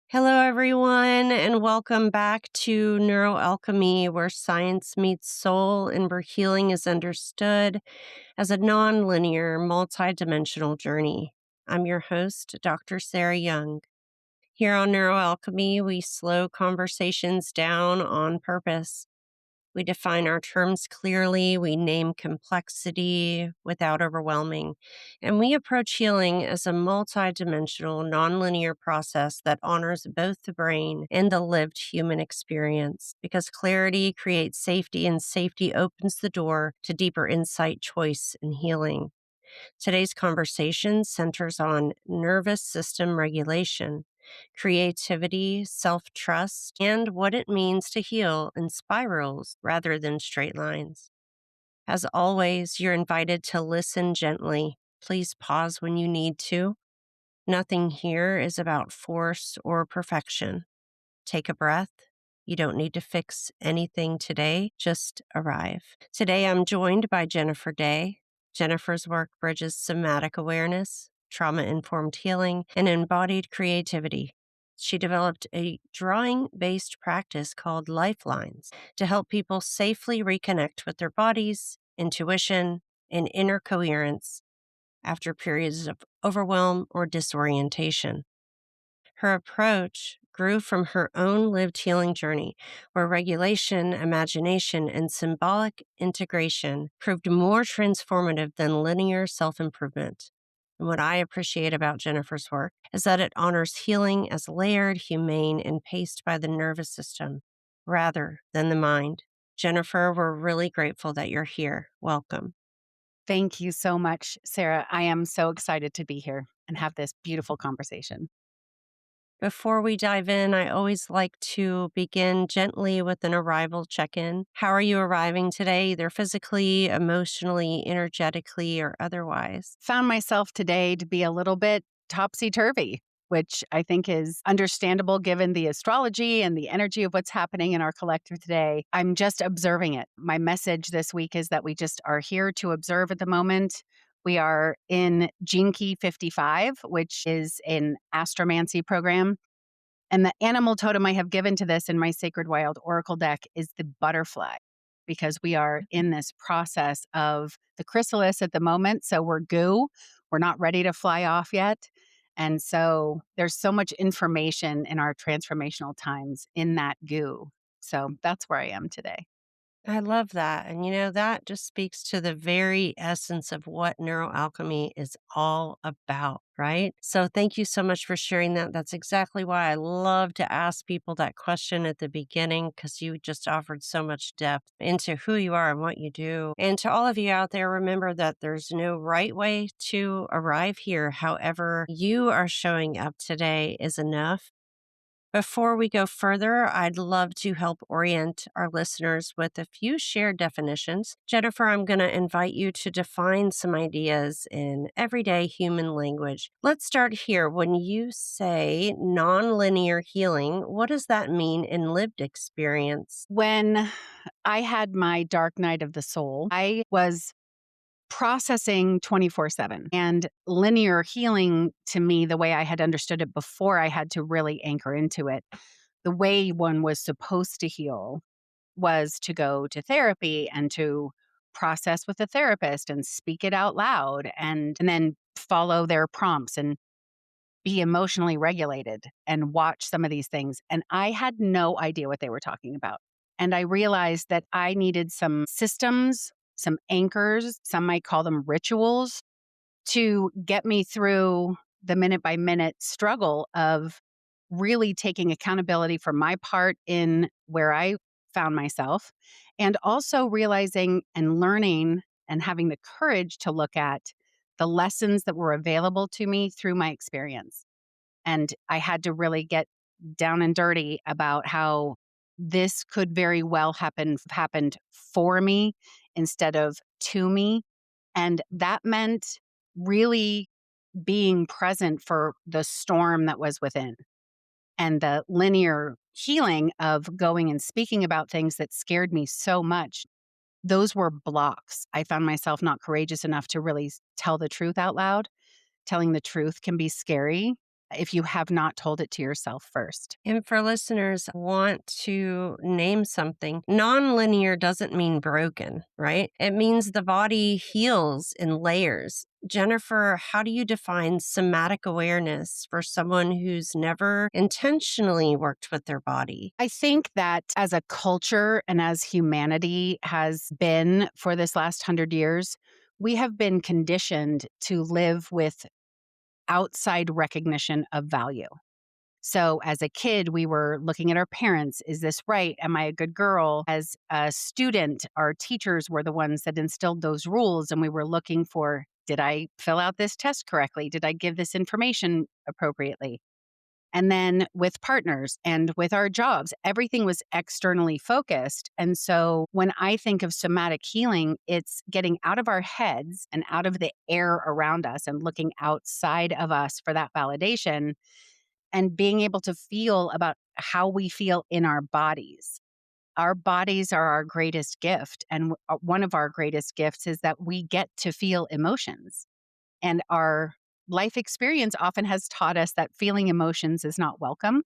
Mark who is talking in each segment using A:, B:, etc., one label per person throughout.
A: Hello, everyone, and welcome back to NeuroAlchemy, where science meets soul and where healing is understood as a nonlinear, multidimensional journey. I'm your host, Dr. Sarah Young. Here on NeuroAlchemy, we slow conversations down on purpose. We define our terms clearly, we name complexity without overwhelming, and we approach healing as a multidimensional, nonlinear process that honors both the brain and the lived human experience. Because clarity creates safety, and safety opens the door to deeper insight, choice, and healing. Today's conversation centers on nervous system regulation, creativity, self trust, and what it means to heal in spirals rather than straight lines. As always, you're invited to listen gently. Please pause when you need to. Nothing here is about force or perfection. Take a breath. You don't need to fix anything today, just arrive. Today, I'm joined by Jennifer Day. Jennifer's work bridges somatic awareness, trauma informed healing, and embodied creativity. She developed a drawing based practice called LifeLines to help people safely reconnect with their bodies, intuition, and inner coherence after periods of overwhelm or disorientation. Her approach grew from her own lived healing journey, where regulation, imagination, and symbolic integration proved more transformative than linear self improvement. And what I appreciate about Jennifer's work is that it honors healing as layered, humane, and paced by the nervous system rather than the mind. Jennifer, we're really grateful that you're here. Welcome.
B: Thank you so much, Sarah. I am so excited to be here and have this beautiful conversation.
A: Before we dive in, I always like to begin gently with an arrival check in. How are you arriving today, either physically, emotionally, energetically, or otherwise?
B: Found myself today to be a little bit topsy turvy, which I think is understandable given the astrology and the energy of what's happening in our collective today. I'm just observing it. My message this week is that we just are here to observe at the moment. We are in Gene Key 55, which is an astromancy program. And the animal totem I have given to this in my Sacred Wild Oracle deck is the butterfly, because we are in this process of the chrysalis at the moment. So we're goo. We're not ready to fly off yet. And so there's so much information in our transformational times in that goo. So that's where I am today.
A: I love that. And that just speaks to the very essence of what neuroalchemy is all about, right? So thank you so much for sharing that. That's exactly why I love to ask people that question at the beginning, because you just offered so much depth into who you are and what you do. And to all of you out there, remember that there's no right way to arrive here. However, you are showing up today is enough. Before we go further, I'd love to help orient our listeners with a few shared definitions. Jennifer, I'm going to invite you to define some ideas in everyday human language. Let's start here. When you say nonlinear healing, what does that mean in lived experience?
B: When I had my dark night of the soul, I was processing 24/7. And linear healing to me, the way I had understood it before I had to really anchor into it, the way one was supposed to heal was to go to therapy and to process with a therapist and speak it out loud and then follow their prompts and be emotionally regulated and watch some of these things. And I had no idea what they were talking about. And I realized that I needed some systems, some anchors, some might call them rituals, to get me through the minute by minute struggle of really taking accountability for my part in where I found myself, and also realizing and learning and having the courage to look at the lessons that were available to me through my experience. And I had to really get down and dirty about how this could very well happened for me instead of to me. And that meant really being present for the storm that was within, and the linear healing of going and speaking about things that scared me so much. Those were blocks. I found myself not courageous enough to really tell the truth out loud. Telling the truth can be scary. if you have not told it to yourself first.
A: And for listeners want to name something, nonlinear doesn't mean broken, right? It means the body heals in layers. Jennifer, how do you define somatic awareness for someone who's never intentionally worked with their body?
B: I think that as a culture and as humanity has been for this last 100 years, we have been conditioned to live with outside recognition of value. So as a kid, we were looking at our parents. Is this right? Am I a good girl? As a student, our teachers were the ones that instilled those rules. And we were looking for, did I fill out this test correctly? Did I give this information appropriately? And then with partners and with our jobs, everything was externally focused. And so when I think of somatic healing, it's getting out of our heads and out of the air around us and looking outside of us for that validation and being able to feel about how we feel in our bodies. Our bodies are our greatest gift. And one of our greatest gifts is that we get to feel emotions. And our life experience often has taught us that feeling emotions is not welcome.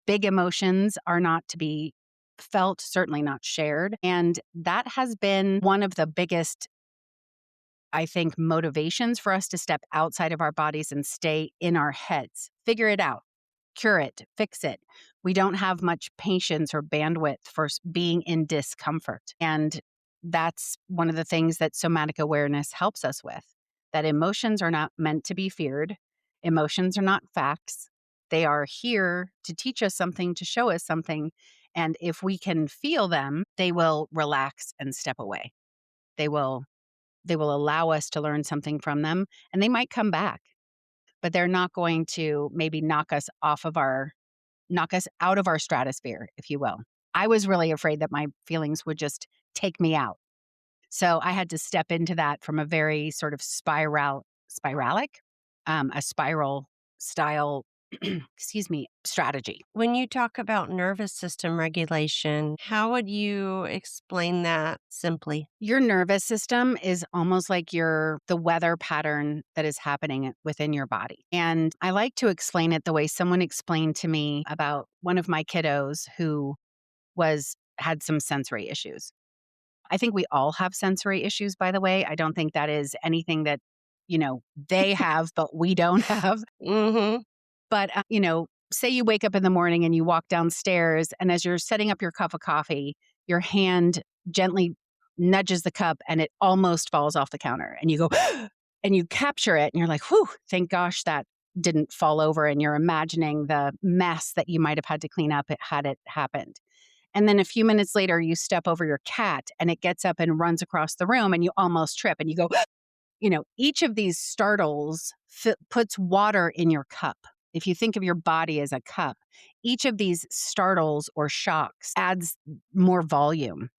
B: Big emotions are not to be felt, certainly not shared. And that has been one of the biggest, I think, motivations for us to step outside of our bodies and stay in our heads. Figure it out, cure it, fix it. We don't have much patience or bandwidth for being in discomfort. And that's one of the things that somatic awareness helps us with, that emotions are not meant to be feared. Emotions are not facts. They are here to teach us something, to show us something. And if we can feel them, they will relax and step away. They will they will allow us to learn something from them, and they might come back, but they're not going to maybe knock us out of our stratosphere, if you will. I was really afraid that my feelings would just take me out. So I had to step into that from a very sort of spiralic, a spiral style, excuse me, strategy.
A: When you talk about nervous system regulation, how would you explain that simply?
B: Your nervous system is almost like the weather pattern that is happening within your body. And I like to explain it the way someone explained to me about one of my kiddos who had some sensory issues. I think we all have sensory issues, by the way. I don't think that is anything that, they have, but we don't have.
A: Mhm.
B: But, say you wake up in the morning and you walk downstairs, and as you're setting up your cup of coffee, your hand gently nudges the cup and it almost falls off the counter. And you go, and you capture it, and you're like, whew, thank gosh that didn't fall over. And you're imagining the mess that you might have had to clean up had it happened. And then a few minutes later, you step over your cat and it gets up and runs across the room and you almost trip and you go, each of these startles puts water in your cup. If you think of your body as a cup, each of these startles or shocks adds more volume.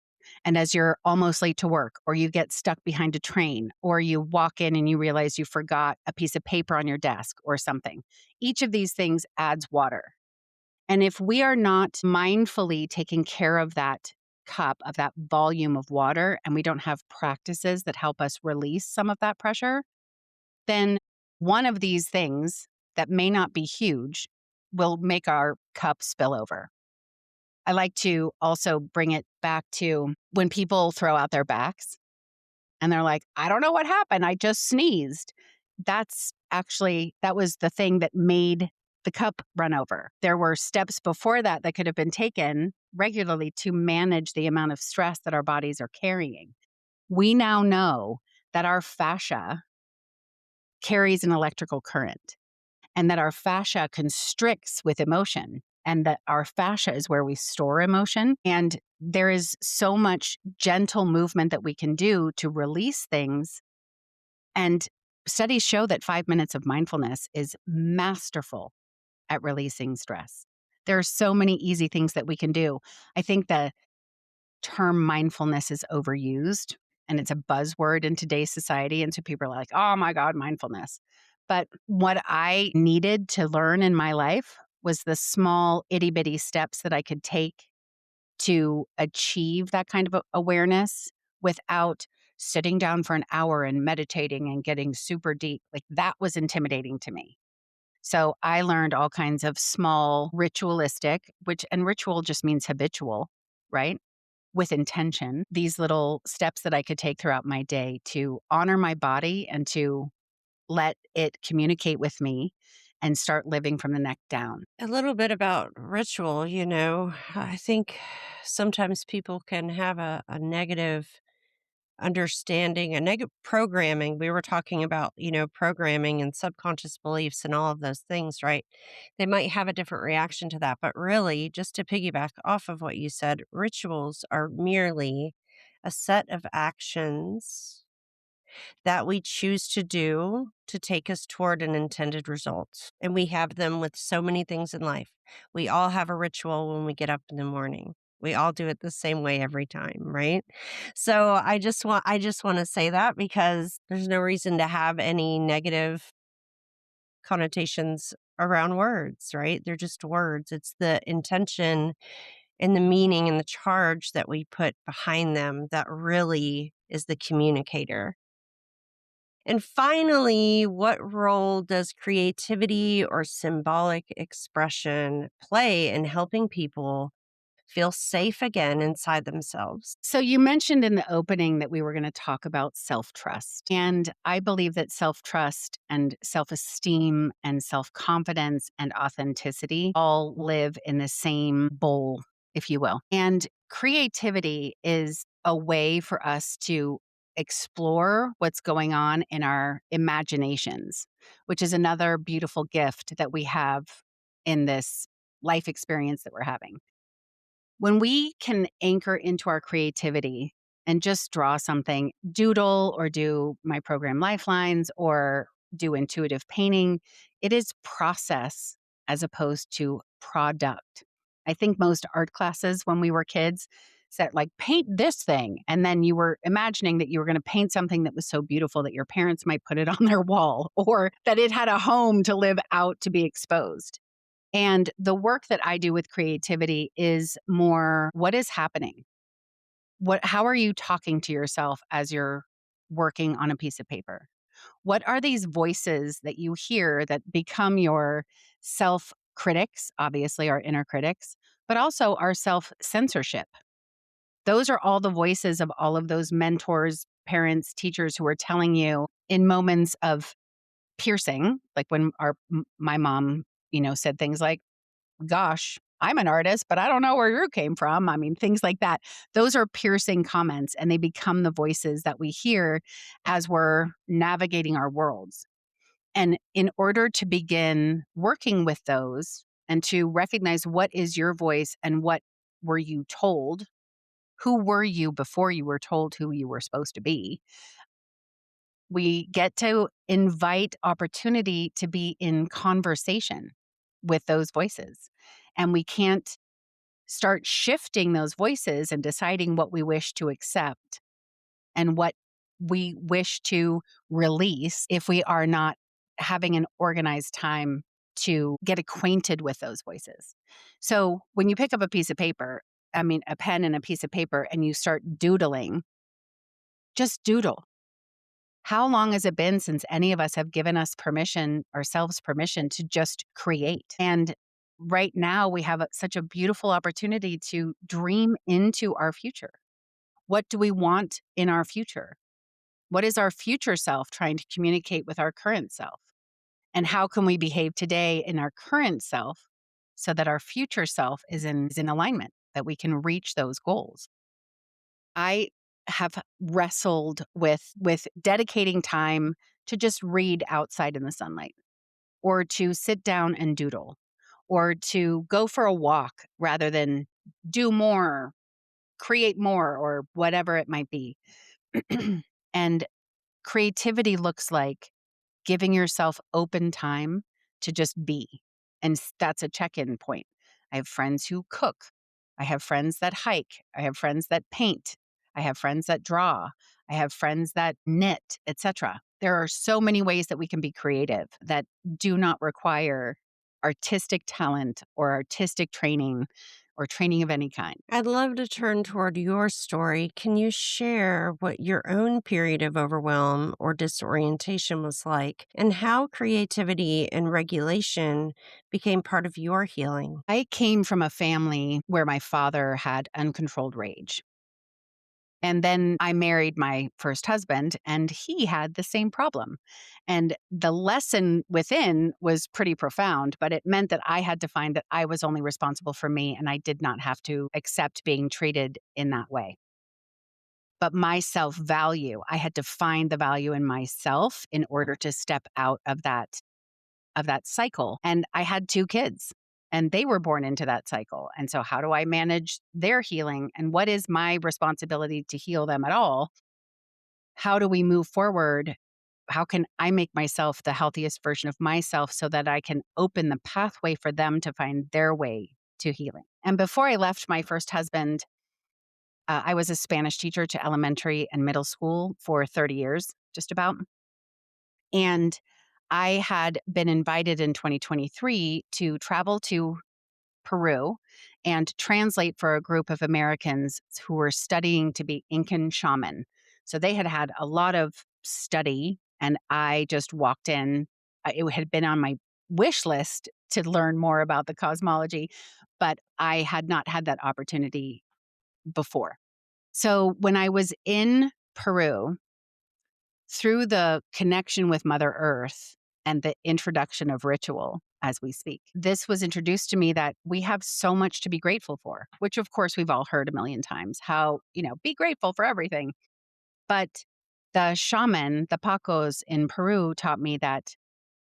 B: And as you're almost late to work, or you get stuck behind a train, or you walk in and you realize you forgot a piece of paper on your desk or something, each of these things adds water. And if we are not mindfully taking care of that cup, of that volume of water, and we don't have practices that help us release some of that pressure, then one of these things that may not be huge will make our cup spill over. I like to also bring it back to when people throw out their backs and they're like, I don't know what happened. I just sneezed. That was the thing that made the cup run over. There were steps before that that could have been taken regularly to manage the amount of stress that our bodies are carrying. We now know that our fascia carries an electrical current and that our fascia constricts with emotion and that our fascia is where we store emotion. And there is so much gentle movement that we can do to release things. And studies show that 5 minutes of mindfulness is masterful at releasing stress. There are so many easy things that we can do. I think the term mindfulness is overused and it's a buzzword in today's society. And so people are like, oh my God, mindfulness. But what I needed to learn in my life was the small itty bitty steps that I could take to achieve that kind of awareness without sitting down for an hour and meditating and getting super deep. Like that was intimidating to me. So I learned all kinds of small ritualistic, and ritual just means habitual, right? With intention, these little steps that I could take throughout my day to honor my body and to let it communicate with me and start living from the neck down.
A: A little bit about ritual, I think sometimes people can have a negative understanding, a negative programming. We were talking about, programming and subconscious beliefs and all of those things, right? They might have a different reaction to that. But really, just to piggyback off of what you said, rituals are merely a set of actions that we choose to do to take us toward an intended result. And we have them with so many things in life. We all have a ritual when we get up in the morning. We all do it the same way every time, right? So I just want to say that because there's no reason to have any negative connotations around words, right? They're just words. It's the intention and the meaning and the charge that we put behind them that really is the communicator. And finally, what role does creativity or symbolic expression play in helping people feel safe again inside themselves?
B: So, you mentioned in the opening that we were going to talk about self trust. And I believe that self trust and self esteem and self confidence and authenticity all live in the same bowl, if you will. And creativity is a way for us to explore what's going on in our imaginations, which is another beautiful gift that we have in this life experience that we're having. When we can anchor into our creativity and just draw something, doodle or do my program LifeLines or do intuitive painting, it is process as opposed to product. I think most art classes when we were kids said, like, paint this thing. And then you were imagining that you were going to paint something that was so beautiful that your parents might put it on their wall or that it had a home to live out to be exposed. And the work that I do with creativity is more what is happening? How are you talking to yourself as you're working on a piece of paper? What are these voices that you hear that become your self critics, obviously our inner critics, but also our self censorship? Those are all the voices of all of those mentors, parents, teachers who are telling you in moments of piercing, like when my mom, said things like, gosh, I'm an artist, but I don't know where you came from. I mean, things like that. Those are piercing comments and they become the voices that we hear as we're navigating our worlds. And in order to begin working with those and to recognize what is your voice and what were you told, who were you before you were told who you were supposed to be, we get to invite opportunity to be in conversation with those voices. And we can't start shifting those voices and deciding what we wish to accept and what we wish to release if we are not having an organized time to get acquainted with those voices. So when you pick up a piece of paper, I mean, a pen and a piece of paper, and you start doodling, just doodle. How long has it been since any of us have given ourselves permission to just create? And right now we have such a beautiful opportunity to dream into our future. What do we want in our future? What is our future self trying to communicate with our current self? And how can we behave today in our current self so that our future self is in alignment, that we can reach those goals? I have wrestled with dedicating time to just read outside in the sunlight or to sit down and doodle or to go for a walk rather than do more, create more, or whatever it might be. And creativity looks like giving yourself open time to just be. And that's a check in point. I have friends who cook. I have friends that hike. I have friends that paint. I have friends that draw. I have friends that knit, etc. There are so many ways that we can be creative that do not require artistic talent or artistic training or training of any kind.
A: I'd love to turn toward your story. Can you share what your own period of overwhelm or disorientation was like and how creativity and regulation became part of your healing?
B: I came from a family where my father had uncontrolled rage. And then I married my first husband, and he had the same problem. And the lesson within was pretty profound, but it meant that I had to find that I was only responsible for me and I did not have to accept being treated in that way. But my self value, I had to find the value in myself in order to step out of that cycle. And I had 2 kids and they were born into that cycle. And so how do I manage their healing and what is my responsibility to heal them at all? How do we move forward? How can I make myself the healthiest version of myself so that I can open the pathway for them to find their way to healing? And before I left my first husband, I was a Spanish teacher to elementary and middle school for 30 years, just about. And I had been invited in 2023 to travel to Peru and translate for a group of Americans who were studying to be Incan shaman. So they had had a lot of study, and I just walked in. It had been on my wish list to learn more about the cosmology, but I had not had that opportunity before. So when I was in Peru, through the connection with Mother Earth and the introduction of ritual as we speak, this was introduced to me that we have so much to be grateful for, which of course we've all heard a million times how, be grateful for everything. But the shaman, the Pacos in Peru taught me that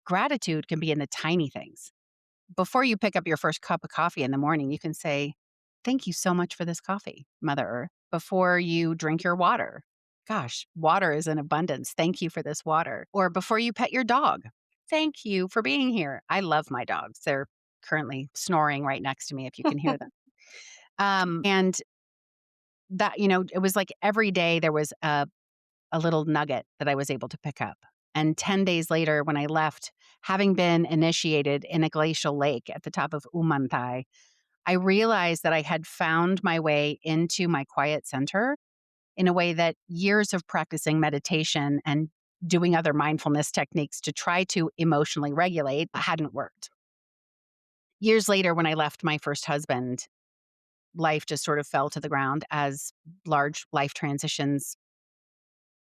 B: gratitude can be in the tiny things. Before you pick up your first cup of coffee in the morning, you can say, "Thank you so much for this coffee, Mother Earth." Before you drink your water, "Gosh, water is in abundance. Thank you for this water." Or before you pet your dog, "Thank you for being here." I love my dogs. They're currently snoring right next to me if you can hear them. And that, it was like every day there was a little nugget that I was able to pick up. And 10 days later, when I left, having been initiated in a glacial lake at the top of Umantai, I realized that I had found my way into my quiet center in a way that years of practicing meditation and doing other mindfulness techniques to try to emotionally regulate hadn't worked. Years later, when I left my first husband, life just sort of fell to the ground as large life transitions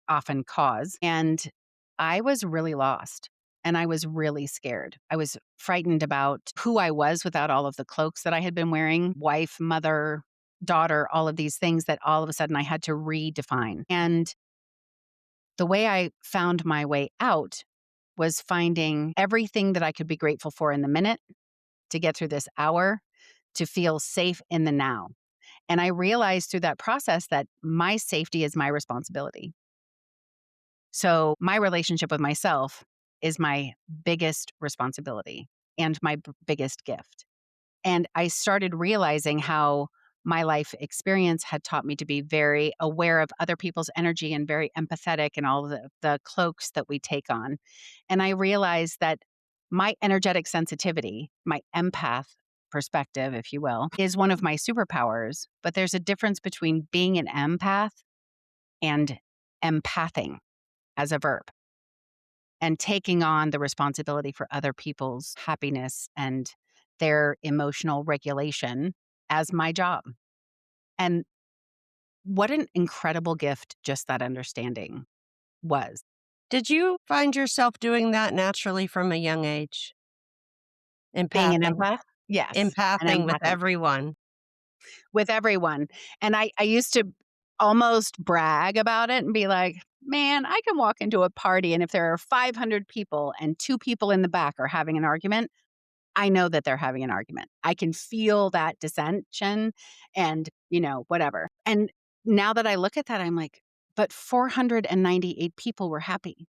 B: often cause. And I was really lost and I was really scared. I was frightened about who I was without all of the cloaks that I had been wearing, wife, mother, daughter, all of these things that all of a sudden I had to redefine. And the way I found my way out was finding everything that I could be grateful for in the minute to get through this hour, to feel safe in the now. And I realized through that process that my safety is my responsibility. So my relationship with myself is my biggest responsibility and my biggest gift. And I started realizing how my life experience had taught me to be very aware of other people's energy and very empathetic and all the cloaks that we take on. And I realized that my energetic sensitivity, my empath perspective, if you will, is one of my superpowers. But there's a difference between being an empath and empathing as a verb and taking on the responsibility for other people's happiness and their emotional regulation as my job. And what an incredible gift just that understanding was.
A: Did you find yourself doing that naturally from a young age?
B: Being an
A: Empathing
B: empath? Yes, an
A: empathing with
B: empathing
A: everyone.
B: with everyone. And I used to almost brag about it and be like, man, I can walk into a party and if there are 500 people and 2 people in the back are having an argument, I know that they're having an argument. I can feel that dissension and, whatever. And now that I look at that, I'm like, but 498 people were happy.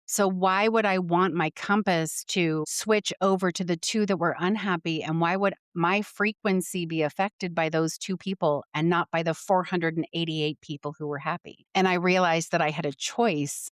B: So why would I want my compass to switch over to the 2 that were unhappy? And why would my frequency be affected by those 2 people and not by the 488 people who were happy? And I realized that I had a choice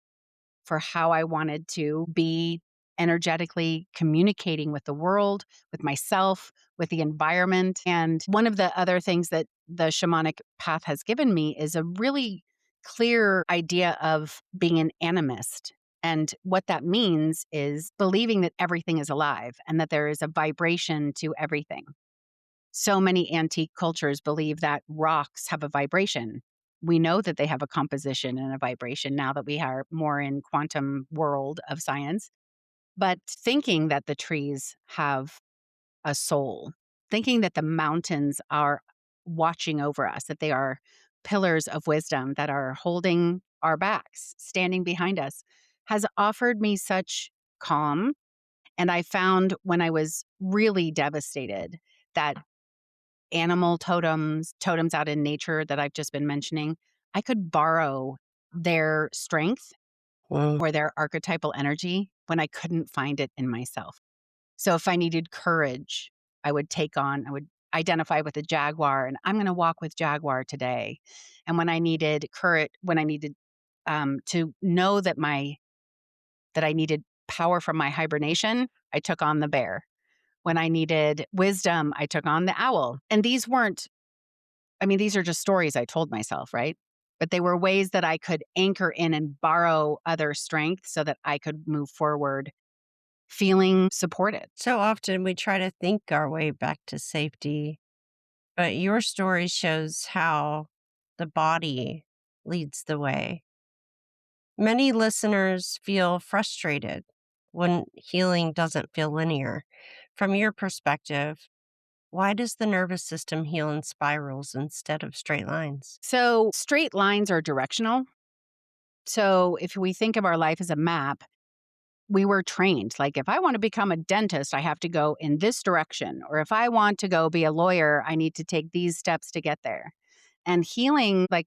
B: for how I wanted to be energetically communicating with the world, with myself, with the environment. And one of the other things that the shamanic path has given me is a really clear idea of being an animist. And what that means is believing that everything is alive and that there is a vibration to everything. So many antique cultures believe that rocks have a vibration. We know that they have a composition and a vibration now that we are more in quantum world of science. But thinking that the trees have a soul, thinking that the mountains are watching over us, that they are pillars of wisdom that are holding our backs, standing behind us, has offered me such calm. And I found when I was really devastated that animal totems out in nature that I've just been mentioning, I could borrow their strength
A: Mm.
B: or their archetypal energy when I couldn't find it in myself. So if I needed courage, I would identify with a jaguar and I'm going to walk with jaguar today. And when I needed courage, when I needed to know that I needed power from my hibernation, I took on the bear. When I needed wisdom, I took on the owl. And these are just stories I told myself, right? But they were ways that I could anchor in and borrow other strength so that I could move forward feeling supported.
A: So often we try to think our way back to safety, but your story shows how the body leads the way. Many listeners feel frustrated when healing doesn't feel linear. From your perspective, why does the nervous system heal in spirals instead of straight lines?
B: So straight lines are directional. So if we think of our life as a map, we were trained. Like, if I want to become a dentist, I have to go in this direction. Or if I want to go be a lawyer, I need to take these steps to get there. And healing, like,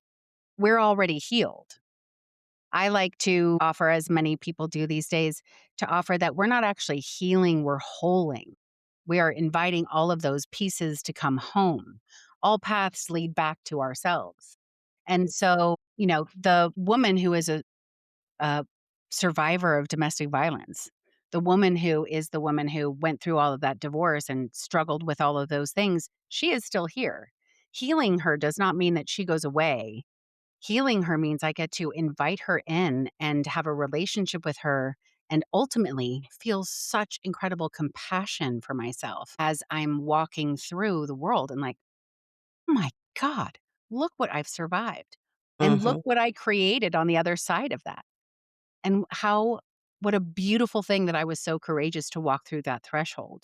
B: we're already healed. I like to offer, as many people do these days, to offer that we're not actually healing, we're holing. We are inviting all of those pieces to come home. All paths lead back to ourselves. And so, the woman who is a survivor of domestic violence, the woman who is the woman who went through all of that divorce and struggled with all of those things, she is still here. Healing her does not mean that she goes away. Healing her means I get to invite her in and have a relationship with her and ultimately feel such incredible compassion for myself as I'm walking through the world and like, oh my God, look what I've survived. And look
A: Hmm.
B: what I created on the other side of that. And what a beautiful thing that I was so courageous to walk through that threshold.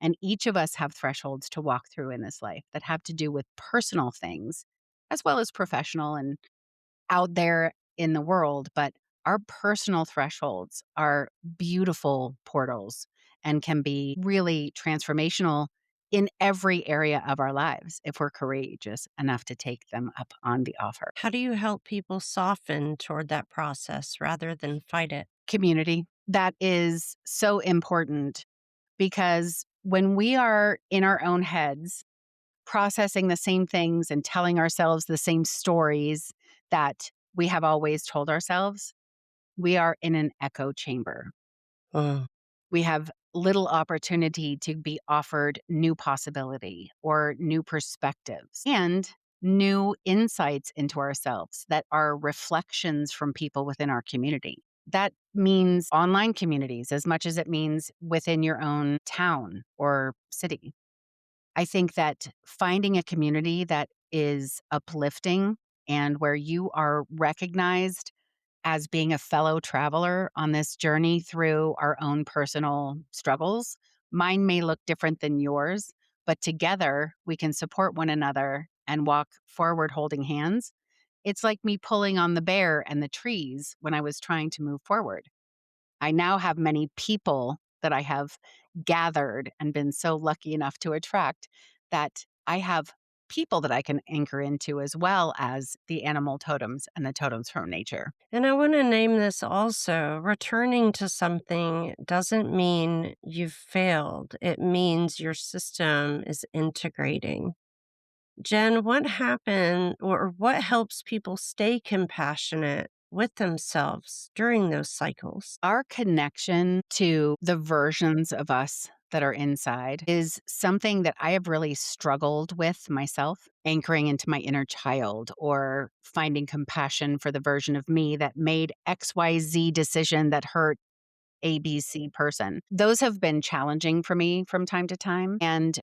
B: And each of us have thresholds to walk through in this life that have to do with personal things as well as professional and out there in the world. But our personal thresholds are beautiful portals and can be really transformational in every area of our lives if we're courageous enough to take them up on the offer.
A: How do you help people soften toward that process rather than fight it?
B: Community. That is so important because when we are in our own heads, processing the same things and telling ourselves the same stories that we have always told ourselves, we are in an echo chamber.
A: Mm.
B: We have little opportunity to be offered new possibility or new perspectives and new insights into ourselves that are reflections from people within our community. That means online communities as much as it means within your own town or city. I think that finding a community that is uplifting and where you are recognized as being a fellow traveler on this journey through our own personal struggles. Mine may look different than yours, but together we can support one another and walk forward holding hands. It's like me pulling on the bear and the trees when I was trying to move forward. I now have many people that I have gathered and been so lucky enough to attract that I have people that I can anchor into as well as the animal totems and the totems from nature.
A: And I want to name this also. Returning to something doesn't mean you've failed, it means your system is integrating. Jen, what happened or what helps people stay compassionate with themselves during those cycles?
B: Our connection to the versions of us that are inside is something that I have really struggled with myself, anchoring into my inner child or finding compassion for the version of me that made XYZ decision that hurt ABC person. Those have been challenging for me from time to time. And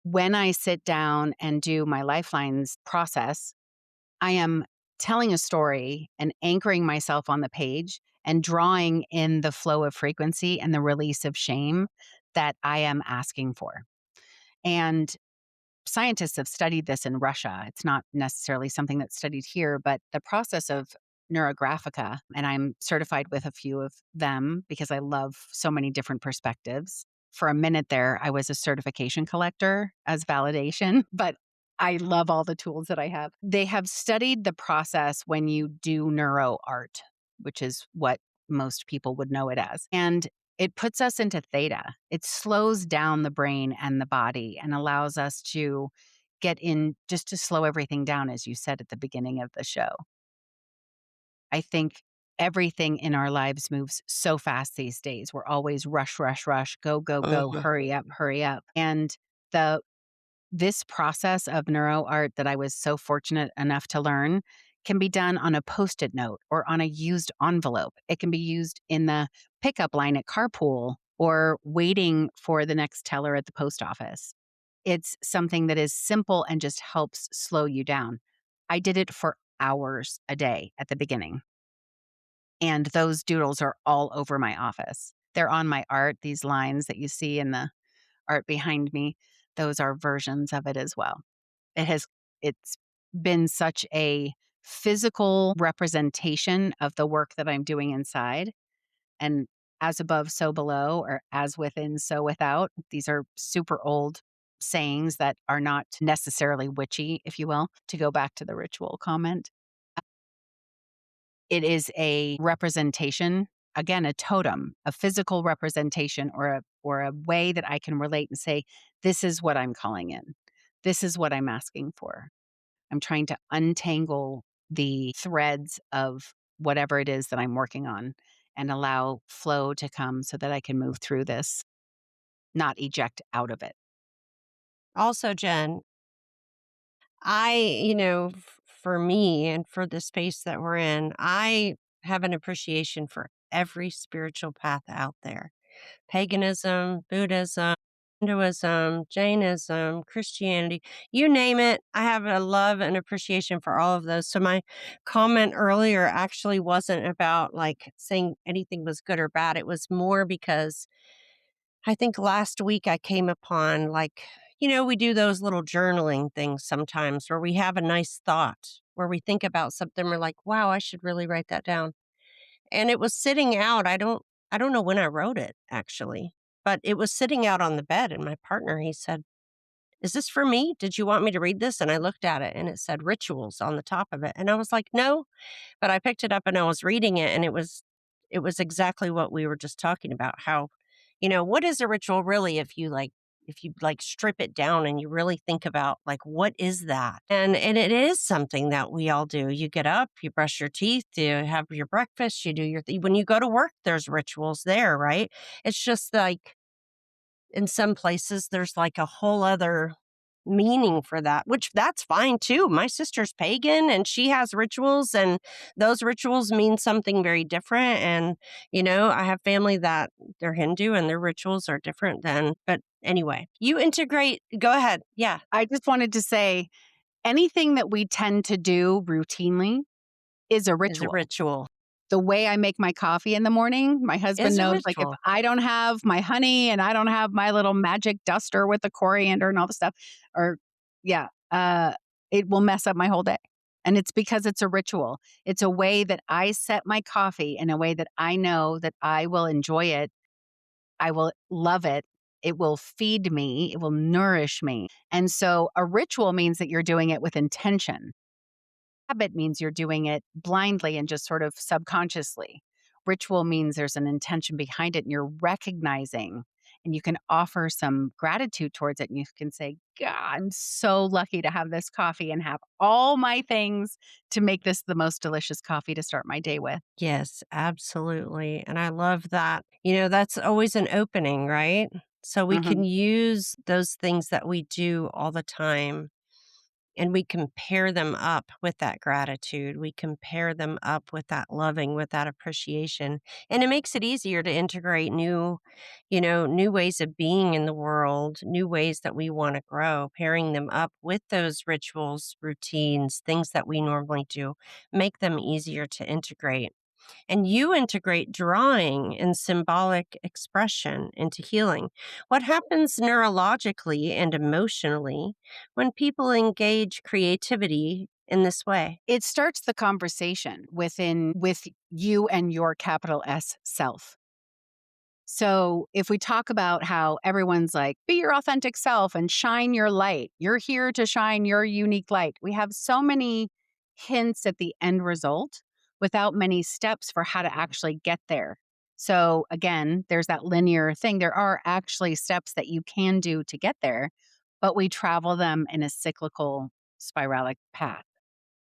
B: when I sit down and do my Lifelines process, I am telling a story and anchoring myself on the page and drawing in the flow of frequency and the release of shame that I am asking for. And scientists have studied this in Russia. It's not necessarily something that's studied here, but the process of neurographica, and I'm certified with a few of them because I love so many different perspectives. For a minute there, I was a certification collector as validation, but I love all the tools that I have. They have studied the process when you do neuro art, which is what most people would know it as. And it puts us into theta. It slows down the brain and the body and allows us to get in just to slow everything down, as you said at the beginning of the show. I think everything in our lives moves so fast these days. We're always rush, rush, rush, go, go, go,
A: Mhm.
B: hurry up, hurry up. And the this process of neuro art that I was so fortunate enough to learn can be done on a post-it note or on a used envelope. It can be used in the pickup line at carpool or waiting for the next teller at the post office. It's something that is simple and just helps slow you down. I did it for hours a day at the beginning, and those doodles are all over my office. They're on my art, these lines that you see in the art behind me, those are versions of it as well. It has it's been such a physical representation of the work that I'm doing inside, and as above, so below, or as within, so without. These are super old sayings that are not necessarily witchy, if you will, to go back to the ritual comment. It is a representation, again, a totem, a physical representation or a way that I can relate and say, this is what I'm calling in. This is what I'm asking for. I'm trying to untangle the threads of whatever it is that I'm working on and allow flow to come so that I can move through this, not eject out of it.
A: Also, Jen, for me and for the space that we're in, I have an appreciation for every spiritual path out there. Paganism, Buddhism, Hinduism, Jainism, Christianity, you name it. I have a love and appreciation for all of those. So my comment earlier actually wasn't about like saying anything was good or bad. It was more because I think last week I came upon we do those little journaling things sometimes where we have a nice thought, where we think about something, we're like, wow, I should really write that down. And it was sitting out. I don't know when I wrote it actually, but it was sitting out on the bed and my partner, he said, "Is this for me? Did you want me to read this?" And I looked at it and it said rituals on the top of it. And I was like, "No." But I picked it up and I was reading it and it was exactly what we were just talking about. How, what is a ritual really if you strip it down and you really think about like what is that? And it is something that we all do. You get up, you brush your teeth, you have your breakfast, you do when you go to work there's rituals there, right? It's just like in some places there's like a whole other meaning for that, which that's fine too. My sister's pagan and she has rituals and those rituals mean something very different. And, I have family that they're Hindu and their rituals are different than, but anyway, you integrate, go ahead. Yeah,
B: I just wanted to say anything that we tend to do routinely is a
A: is a
B: ritual.
A: ritual.
B: The way I make my coffee in the morning, my husband
A: Is a
B: knows, like, if
A: ritual.
B: I don't have my honey and I don't have my little magic duster with the coriander and all the stuff, or yeah, it will mess up my whole day. And it's because it's a ritual. It's a way that I set my coffee in a way that I know that I will enjoy it. I will love it. It will feed me. It will nourish me. And so a ritual means that you're doing it with intention. Habit means you're doing it blindly and just sort of subconsciously. Ritual means there's an intention behind it and you're recognizing and you can offer some gratitude towards it. And you can say, God, I'm so lucky to have this coffee and have all my things to make this the most delicious coffee to start my day with.
A: Yes, absolutely. And I love that. That's always an opening, right? So we can
B: Mhm.
A: use those things that we do all the time and we compare them up with that gratitude. We compare them up with that loving, with that appreciation. And it makes it easier to integrate new ways of being in the world, new ways that we want to grow, pairing them up with those rituals, routines, things that we normally do, make them easier to integrate. And you integrate drawing and symbolic expression into healing. What happens neurologically and emotionally when people engage creativity in this way?
B: It starts the conversation with you and your capital S self. So, if we talk about how everyone's like, be your authentic self and shine your light, you're here to shine your unique light. We have so many hints at the end result without many steps for how to actually get there. So, again, there's that linear thing. There are actually steps that you can do to get there, but we travel them in a cyclical, spiralic path.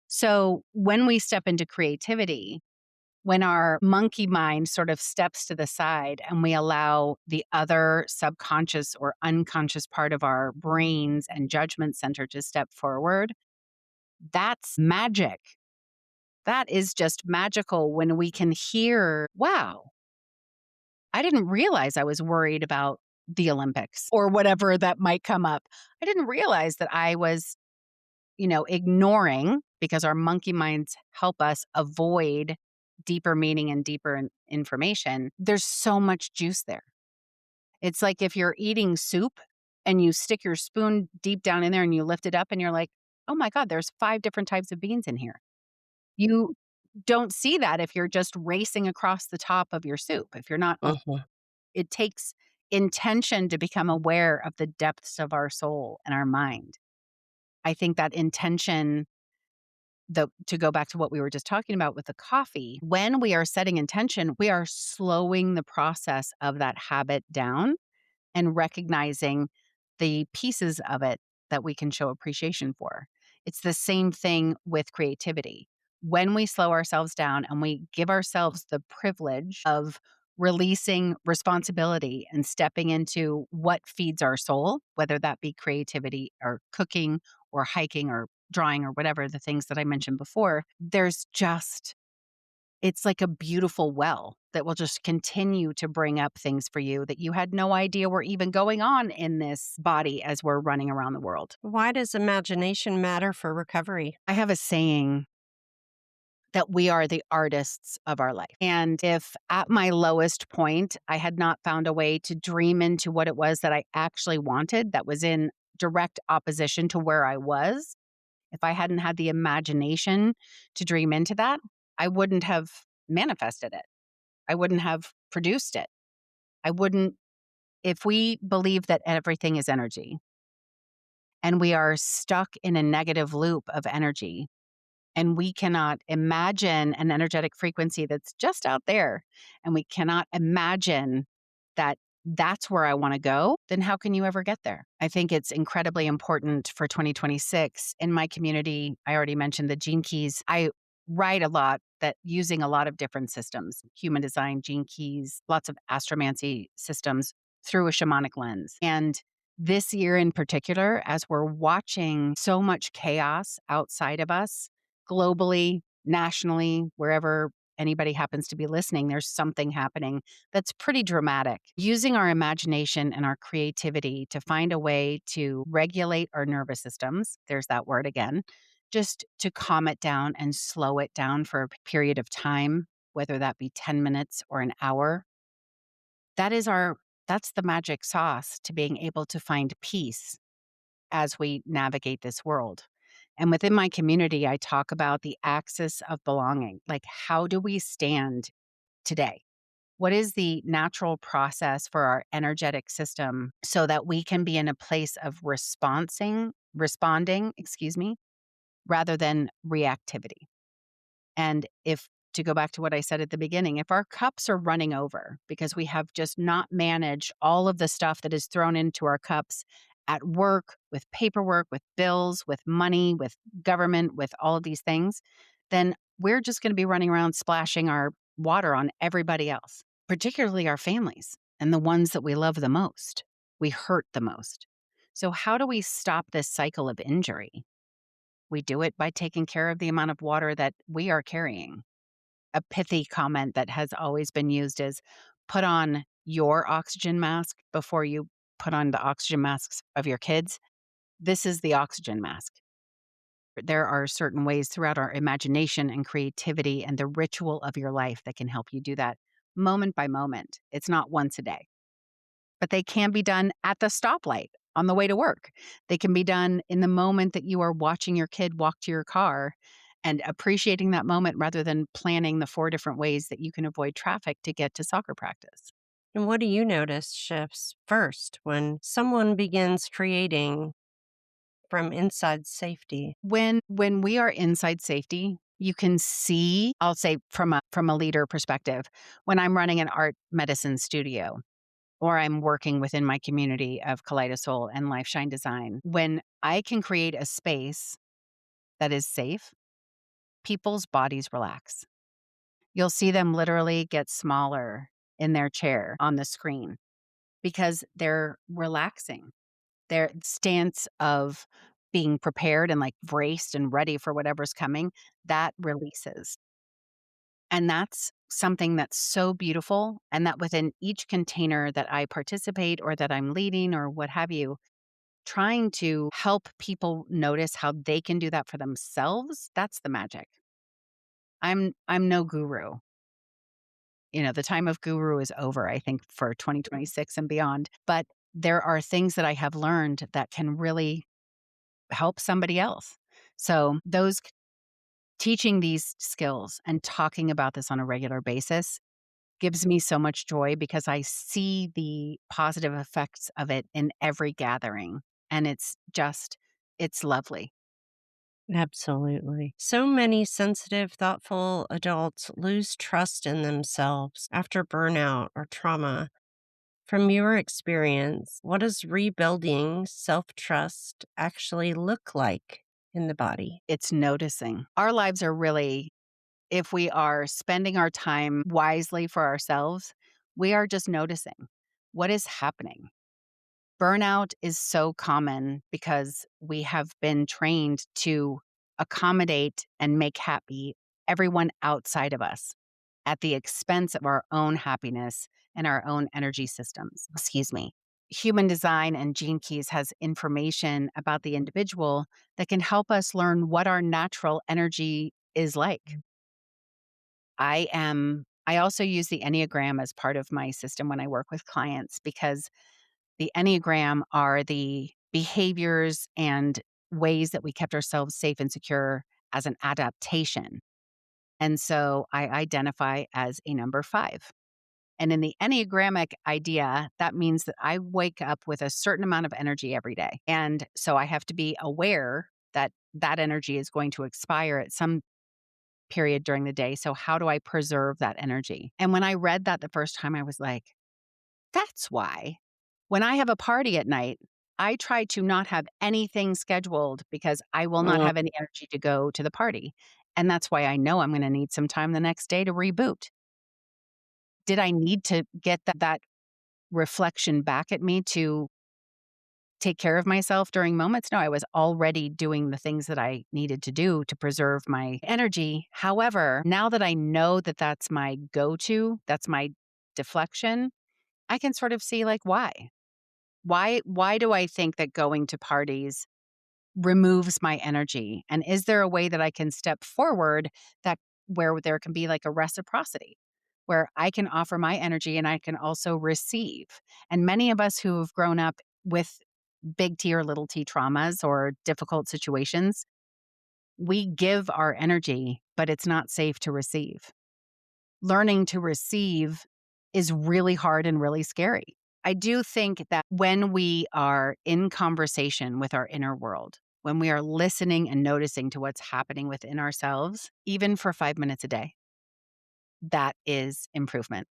B: So, when we step into creativity, when our monkey mind sort of steps to the side and we allow the other subconscious or unconscious part of our brains and judgment center to step forward, that's magic. That is just magical when we can hear, wow, I didn't realize I was worried about the Olympics or whatever that might come up. I didn't realize that I was ignoring because our monkey minds help us avoid deeper meaning and deeper information. There's so much juice there. It's like if you're eating soup and you stick your spoon deep down in there and you lift it up and you're like, oh my God, there's 5 different types of beans in here. You don't see that if you're just racing across the top of your soup. If you're not,
A: Mhm.
B: it takes intention to become aware of the depths of our soul and our mind. I think that intention to go back to what we were just talking about with the coffee, when we are setting intention, we are slowing the process of that habit down and recognizing the pieces of it that we can show appreciation for. It's the same thing with creativity. When we slow ourselves down and we give ourselves the privilege of releasing responsibility and stepping into what feeds our soul, whether that be creativity or cooking or hiking or drawing or whatever the things that I mentioned before, it's like a beautiful well that will just continue to bring up things for you that you had no idea were even going on in this body as we're running around the world.
A: Why does imagination matter for recovery?
B: I have a saying that we are the artists of our life. And if at my lowest point, I had not found a way to dream into what it was that I actually wanted that was in direct opposition to where I was, if I hadn't had the imagination to dream into that, I wouldn't have manifested it. I wouldn't have produced it. I wouldn't, if we believe that everything is energy and we are stuck in a negative loop of energy and we cannot imagine an energetic frequency that's just out there and we cannot imagine that that's where I want to go, then how can you ever get there? I think it's incredibly important for 2026 in my community. I already mentioned the gene keys. I write a lot that using a lot of different systems, human design, gene keys, lots of astromancy systems through a shamanic lens. And this year in particular, as we're watching so much chaos outside of us, globally, nationally, wherever anybody happens to be listening, there's something happening that's pretty dramatic. Using our imagination and our creativity to find a way to regulate our nervous systems, there's that word again, just to calm it down and slow it down for a period of time, whether that be 10 minutes or an hour. That is that's the magic sauce to being able to find peace as we navigate this world. And within my community, I talk about the axis of belonging. Like, how do we stand today? What is the natural process for our energetic system so that we can be in a place of responding, rather than reactivity? And if to go back to what I said at the beginning, if our cups are running over because we have just not managed all of the stuff that is thrown into our cups at work, with paperwork, with bills, with money, with government, with all of these things, then we're just going to be running around splashing our water on everybody else, particularly our families and the ones that we love the most, we hurt the most. So, how do we stop this cycle of injury? We do it by taking care of the amount of water that we are carrying. A pithy comment that has always been used is put on your oxygen mask before you put on the oxygen masks of your kids. This is the oxygen mask. There are certain ways throughout our imagination and creativity and the ritual of your life that can help you do that moment by moment. It's not once a day, but they can be done at the stoplight on the way to work. They can be done in the moment that you are watching your kid walk to your car and appreciating that moment rather than planning the 4 different ways that you can avoid traffic to get to soccer practice.
A: And what do you notice shifts first when someone begins creating from inside safety?
B: When we are inside safety, you can see, I'll say from a leader perspective, when I'm running an art medicine studio or I'm working within my community of Kaleidosol and Life Shine Design, when I can create a space that is safe, people's bodies relax. You'll see them literally get smaller in their chair on the screen because they're relaxing. Their stance of being prepared and like braced and ready for whatever's coming, that releases. And that's something that's so beautiful. And that within each container that I participate or that I'm leading or what have you, trying to help people notice how they can do that for themselves, that's the magic. I'm no guru. The time of guru is over, I think, for 2026 and beyond. But there are things that I have learned that can really help somebody else. So, teaching these skills and talking about this on a regular basis gives me so much joy because I see the positive effects of it in every gathering. And it's lovely.
A: Absolutely. So many sensitive, thoughtful adults lose trust in themselves after burnout or trauma. From your experience, what does rebuilding self trust actually look like in the body?
B: It's noticing. Our lives are really, if we are spending our time wisely for ourselves, we are just noticing what is happening. Burnout is so common because we have been trained to accommodate and make happy everyone outside of us at the expense of our own happiness and our own energy systems. Excuse me. Human design and Gene Keys has information about the individual that can help us learn what our natural energy is like. I also use the Enneagram as part of my system when I work with clients because the Enneagram are the behaviors and ways that we kept ourselves safe and secure as an adaptation. And so I identify as a number 5. And in the Enneagrammic idea, that means that I wake up with a certain amount of energy every day. And so I have to be aware that that energy is going to expire at some period during the day. So how do I preserve that energy? And when I read that the first time, I was like, that's why. When I have a party at night, I try to not have anything scheduled because I will not
A: Mm.
B: have any energy to go to the party. And that's why I know I'm going to need some time the next day to reboot. Did I need to get that reflection back at me to take care of myself during moments? No, I was already doing the things that I needed to do to preserve my energy. However, now that I know that that's my go to, that's my deflection, I can sort of see like why. Why do I think that going to parties removes my energy? And is there a way that I can step forward that where there can be like a reciprocity? Where I can offer my energy and I can also receive. And many of us who have grown up with big T or little t traumas or difficult situations, we give our energy, but it's not safe to receive. Learning to receive is really hard and really scary. I do think that when we are in conversation with our inner world, when we are listening and noticing to what's happening within ourselves, even for 5 minutes a day, that is improvement.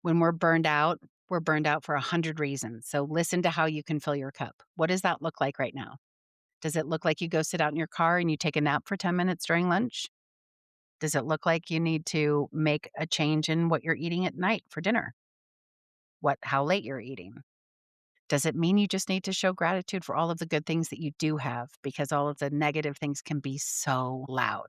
B: When we're burned out for 100 reasons. So listen to how you can fill your cup. What does that look like right now? Does it look like you go sit out in your car and you take a nap for 10 minutes during lunch? Does it look like you need to make a change in what you're eating at night for dinner? How late you're eating? Does it mean you just need to show gratitude for all of the good things that you do have because all of the negative things can be so loud?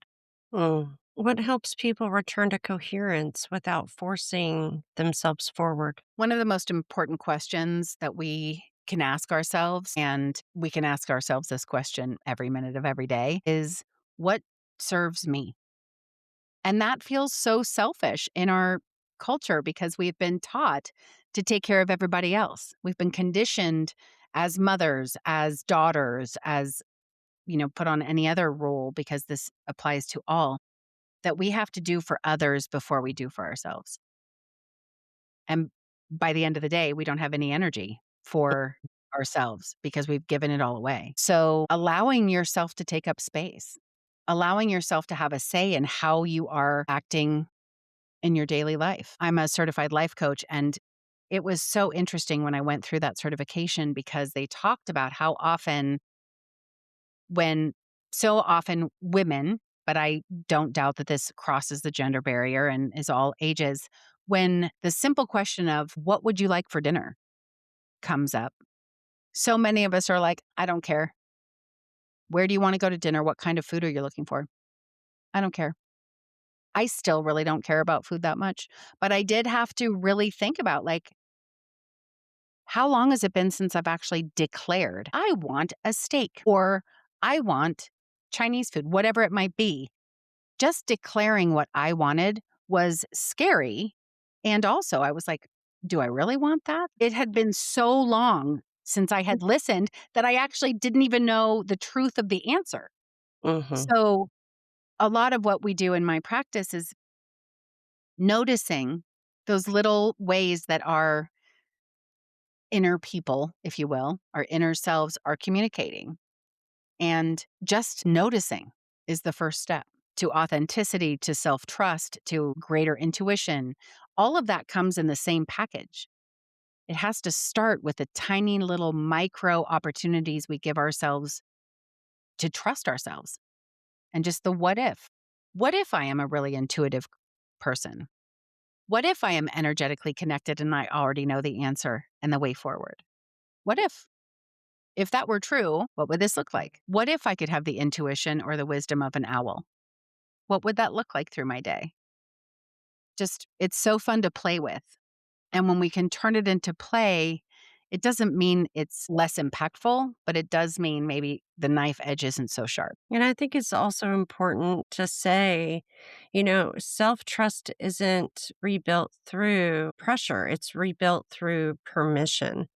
A: What helps people return to coherence without forcing themselves forward?
B: One of the most important questions that we can ask ourselves, and we can ask ourselves this question every minute of every day, is what serves me? And that feels so selfish in our culture because we've been taught to take care of everybody else. We've been conditioned as mothers, as daughters, as, put on any other role because this applies to all, that we have to do for others before we do for ourselves. And by the end of the day, we don't have any energy for ourselves because we've given it all away. So allowing yourself to take up space, allowing yourself to have a say in how you are acting in your daily life. I'm a certified life coach, and it was so interesting when I went through that certification because they talked about how often, when so often women, but I don't doubt that this crosses the gender barrier and is all ages, when the simple question of what would you like for dinner comes up, so many of us are like, I don't care. Where do you want to go to dinner? What kind of food are you looking for? I don't care. I still really don't care about food that much, but I did have to really think about, like, how long has it been since I've actually declared, I want a steak or I want Chinese food, whatever it might be. Just declaring what I wanted was scary. And also, I was like, do I really want that? It had been so long since I had listened that I actually didn't even know the truth of the answer.
A: Hmm.
B: So, a lot of what we do in my practice is noticing those little ways that our inner people, if you will, our inner selves are communicating. And just noticing is the first step to authenticity, to self trust, to greater intuition. All of that comes in the same package. It has to start with the tiny little micro opportunities we give ourselves to trust ourselves and just the what if. What if I am a really intuitive person? What if I am energetically connected and I already know the answer and the way forward? What if? If that were true, what would this look like? What if I could have the intuition or the wisdom of an owl? What would that look like through my day? Just, it's so fun to play with. And when we can turn it into play, it doesn't mean it's less impactful, but it does mean maybe the knife edge isn't so sharp.
A: And I think it's also important to say, self trust isn't rebuilt through pressure, it's rebuilt through permission.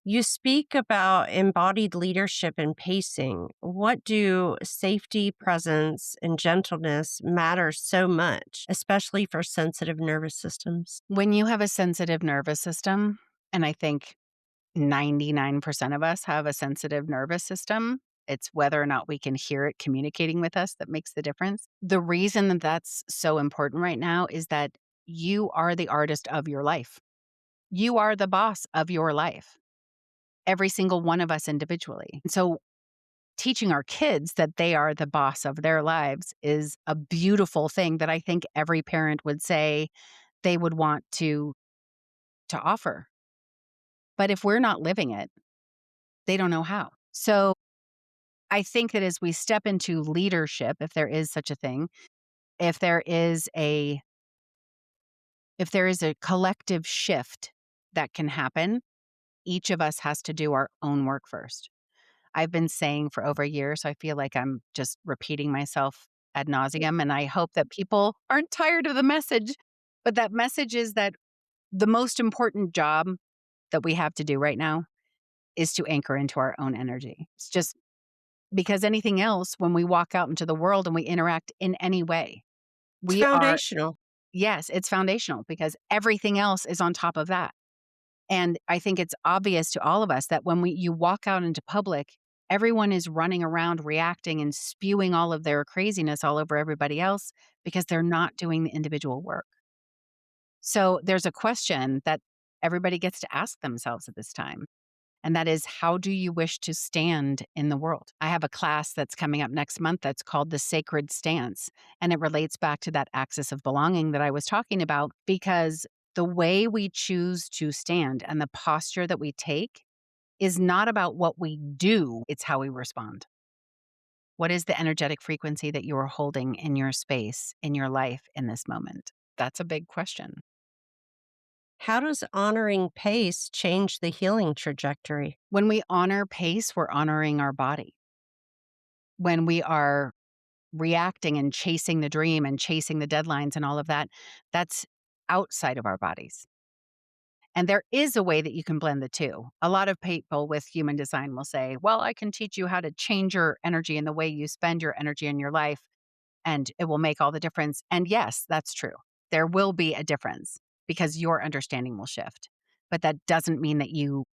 A: You speak about embodied leadership and pacing. What do safety, presence, and gentleness matter so much, especially for sensitive nervous systems?
B: When you have a sensitive nervous system, and I think 99% of us have a sensitive nervous system. It's whether or not we can hear it communicating with us that makes the difference. The reason that that's so important right now is that you are the artist of your life. You are the boss of your life, every single one of us individually. And so teaching our kids that they are the boss of their lives is a beautiful thing that I think every parent would say they would want to offer. But if we're not living it, they don't know how. So I think that as we step into leadership, if there is such a thing, if there is a if there is a collective shift that can happen, each of us has to do our own work first. I've been saying for over a year, so I feel like I'm just repeating myself ad nauseum, and I hope that people aren't tired of the message. But that message is that the most important job that we have to do right now is to anchor into our own energy. It's just because anything else, when we walk out into the world and we interact in any way,
A: It's
B: we are,
A: foundational.
B: yes, it's foundational because everything else is on top of that. And I think it's obvious to all of us that when you walk out into public, Everyone is running around reacting and spewing all of their craziness all over everybody else because they're not doing the individual work. So there's a question that everybody gets to ask themselves at this time. And that is, how do you wish to stand in the world? I have a class that's coming up next month that's called the Sacred Stance. And it relates back to that axis of belonging that I was talking about, because the way we choose to stand and the posture that we take is not about what we do, it's how we respond. What is the energetic frequency that you are holding in your space, in your life, in this moment? That's a big question.
A: How does honoring pace change the healing trajectory?
B: When we honor pace, we're honoring our body. When we are reacting and chasing the dream and chasing the deadlines and all of that, that's outside of our bodies. And there is a way that you can blend the two. A lot of people with human design will say, well, I can teach you how to change your energy and the way you spend your energy in your life, and it will make all the difference. And yes, that's true. There will be a difference because your understanding will shift. But that doesn't mean that you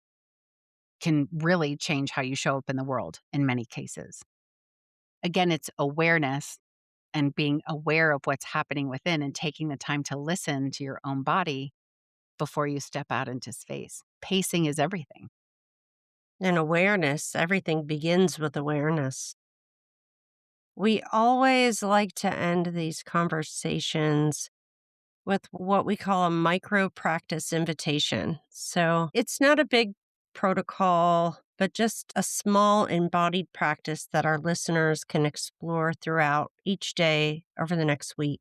B: can really change how you show up in the world in many cases. Again, it's awareness and being aware of what's happening within and taking the time to listen to your own body before you step out into space. Pacing is everything.
A: And awareness, everything begins with awareness. We always like to end these conversations with what we call a micro practice invitation. So it's not a big protocol, but just a small embodied practice that our listeners can explore throughout each day over the next week.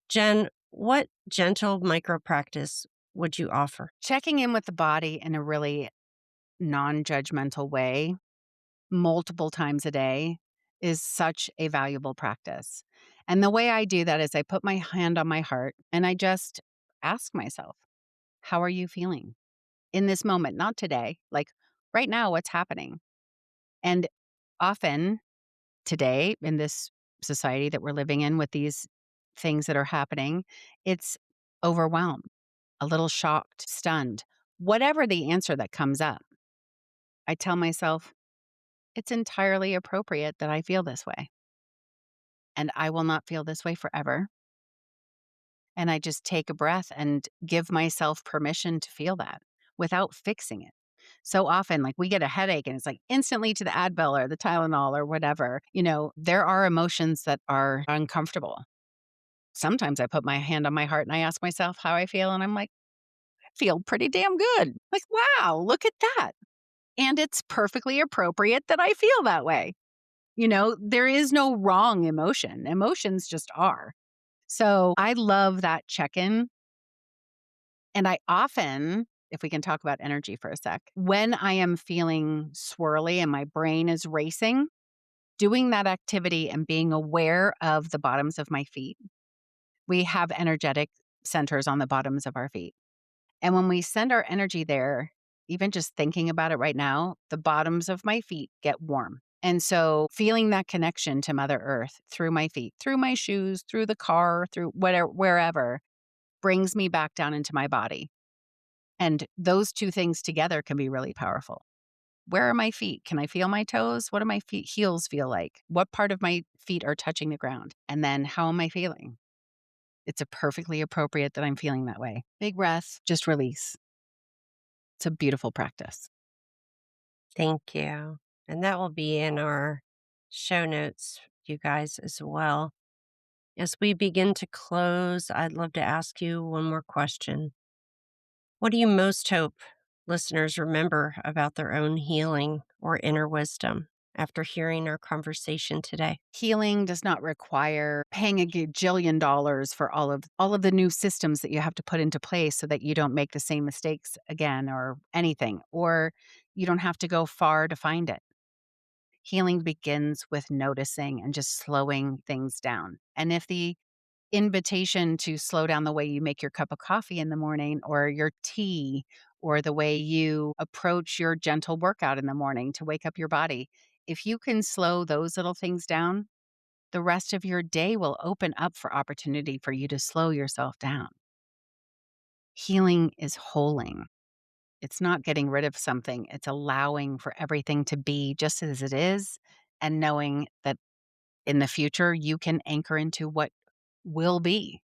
A: Jen, what gentle micro practice would you offer?
B: Checking in with the body in a really non judgmental way, multiple times a day, is such a valuable practice. And the way I do that is I put my hand on my heart and I just ask myself, how are you feeling in this moment? Not today, like right now, what's happening? And often today, in this society that we're living in with these things that are happening, it's overwhelmed, a little shocked, stunned, whatever the answer that comes up. I tell myself, it's entirely appropriate that I feel this way, and I will not feel this way forever. And I just take a breath and give myself permission to feel that without fixing it. So often, like we get a headache and it's like instantly to the Advil or the Tylenol or whatever. There are emotions that are uncomfortable. Sometimes I put my hand on my heart and I ask myself how I feel. And I'm like, I feel pretty damn good. Like, wow, look at that. And it's perfectly appropriate that I feel that way. There is no wrong emotion. Emotions just are. So I love that check in. And I often, if we can talk about energy for a sec, when I am feeling swirly and my brain is racing, doing that activity and being aware of the bottoms of my feet. We have energetic centers on the bottoms of our feet. And when we send our energy there, even just thinking about it right now, the bottoms of my feet get warm. And so feeling that connection to Mother Earth through my feet, through my shoes, through the car, through whatever, wherever, brings me back down into my body. And those two things together can be really powerful. Where are my feet? Can I feel my toes? What do my feet heels feel like? What part of my feet are touching the ground? And then how am I feeling? It's a perfectly appropriate that I'm feeling that way. Big breath, just release. It's a beautiful practice.
A: Thank you. And that will be in our show notes, you guys, as well. As we begin to close, I'd love to ask you one more question. What do you most hope listeners remember about their own healing or inner wisdom after hearing our conversation today?
B: Healing does not require paying a gajillion dollars for all of the new systems that you have to put into place so that you don't make the same mistakes again or anything, or you don't have to go far to find it. Healing begins with noticing and just slowing things down. And if the invitation to slow down the way you make your cup of coffee in the morning or your tea or the way you approach your gentle workout in the morning to wake up your body, if you can slow those little things down, the rest of your day will open up for opportunity for you to slow yourself down. Healing is holing. It's not getting rid of something, it's allowing for everything to be just as it is and knowing that in the future, you can anchor into what will be.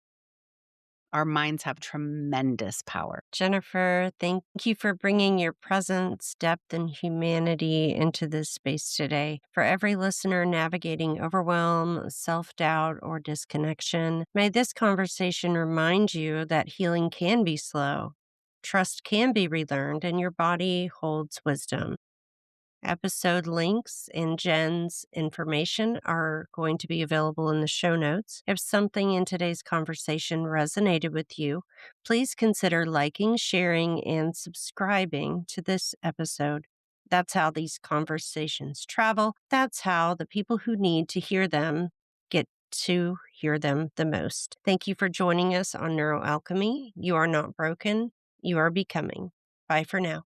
B: Our minds have tremendous power.
A: Jennifer, thank you for bringing your presence, depth, and humanity into this space today. For every listener navigating overwhelm, self doubt, or disconnection, may this conversation remind you that healing can be slow, trust can be relearned, and your body holds wisdom. Episode links and Jen's information are going to be available in the show notes. If something in today's conversation resonated with you, please consider liking, sharing, and subscribing to this episode. That's how these conversations travel. That's how the people who need to hear them get to hear them the most. Thank you for joining us on NeuroAlchemy. You are not broken, you are becoming. Bye for now.